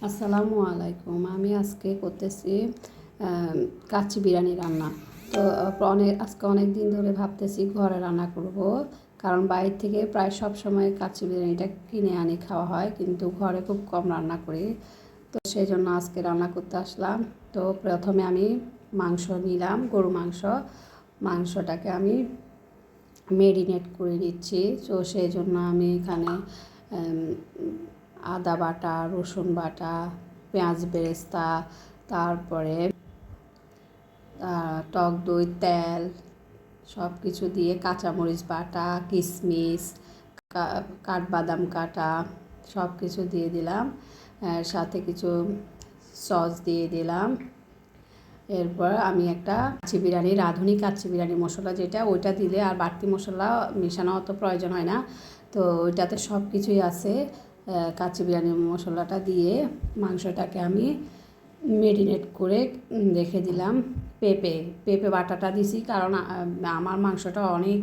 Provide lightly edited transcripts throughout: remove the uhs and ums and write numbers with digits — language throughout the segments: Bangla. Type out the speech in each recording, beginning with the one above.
আসসালামু আলাইকুম। আমি আজকে করতেছি কাচ্চি বিরিয়ানি রান্না। তো আজকে অনেক দিন ধরে ভাবতেছি ঘরে রান্না করব, কারণ বাইরে থেকে প্রায় সব সময় কাচ্চি বিরিয়ানিটা কিনে আনি খাওয়া হয়, কিন্তু ঘরে খুব কম রান্না করি। তো সেই জন্য আজকে রান্না করতে আসলাম। তো প্রথমে আমি মাংস নিলাম, গরু মাংস। মাংসটাকে আমি মেরিনেট করে নিচ্ছি। তো সেই জন্য আমি এখানে আদা বাটা, রসুন বাটা, পেঁয়াজ বেরেস্তা, তারপরে টক দই, তেল সব কিছু দিয়ে, কাঁচামরিচ বাটা, কিশমিশ, কাঠবাদাম কাটা সব কিছু দিয়ে দিলাম। সাথে কিছু সস দিয়ে দিলাম। এরপর আমি একটা কাচ্চি বিরিয়ানি, রাঁধুনি কাচ্চি বিরিয়ানি মশলা যেটা, ওইটা দিলে আর বাড়তি মশলা মেশানো অত প্রয়োজন হয় না। তো ওইটাতে সব কিছুই আছে। কাচ্চি বিরিয়ানি মশলাটা দিয়ে মাংসটাকে আমি মেরিনেট করে রেখে দিলাম। পেঁপে বাটাটা দিছি, কারণ আমার মাংসটা অনেক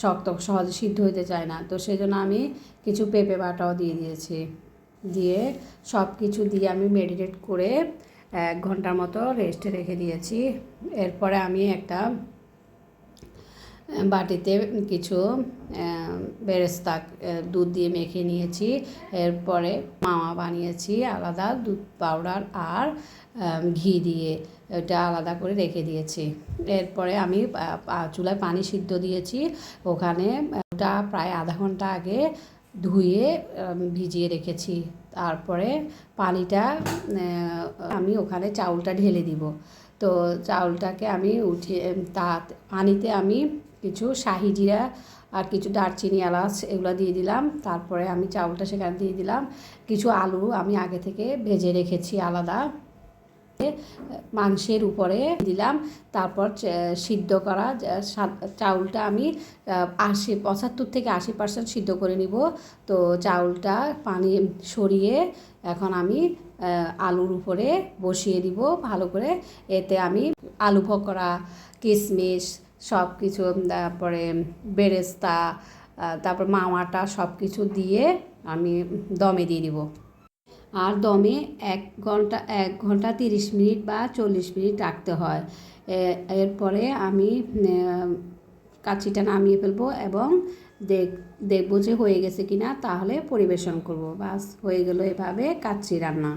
শক্ত, সহজে সিদ্ধ হতে চায় না। তো সেই জন্য আমি কিছু পেঁপে বাটাও দিয়ে দিয়েছি। দিয়ে সব কিছু দিয়ে আমি মেরিনেট করে 1 ঘন্টার মতো রেস্টে রেখে দিয়েছি। এরপরে আমি একটা বাটিতে কিছু বেরেস্তা দুধ দিয়ে মেখে নিয়েছি। এরপরে মাওয়া বানিয়েছি আলাদা, দুধ পাউডার আর ঘি দিয়ে ওটা আলাদা করে রেখে দিয়েছি। এরপরে আমি চুলায় পানি সিদ্ধ দিয়েছি, ওখানে ওটা প্রায় আধা ঘন্টা আগে ধুয়ে ভিজিয়ে রেখেছি। তারপরে পানিটা আমি ওখানে চাউলটা ঢেলে দিব। তো চাউলটাকে আমি উঠিয়ে পানিতে আমি কিছু শাহি জিরা আর কিছু দারচিনি, এলাচ এগুলো দিয়ে দিলাম। তারপরে আমি চাউলটা সেখানে দিয়ে দিলাম। কিছু আলু আমি আগে থেকে ভেজে রেখেছি আলাদা, মাংসের উপরে দিলাম। তারপর সিদ্ধ করা চাউলটা আমি 75 থেকে 80% সিদ্ধ করে নিব। তো চাউলটা পানি সরিয়ে এখন আমি আলুর উপরে বসিয়ে দিব ভালো করে। এতে আমি আলু পকোড়া, কিশমিশ সব কিছু, তারপরে বেরেস্তা, তারপর মাওয়াটা সব কিছু দিয়ে আমি দমে দিয়ে দিব। আর দমে 1 ঘন্টা 30 মিনিট বা 40 মিনিট রাখতে হয়। এরপরে আমি কাচ্চিটা নামিয়ে ফেলবো এবং দেখবো যে হয়ে গেছে কিনা, তাহলে পরিবেশন করব। বাস হয়ে গেল এভাবে কাচ্চি রান্না।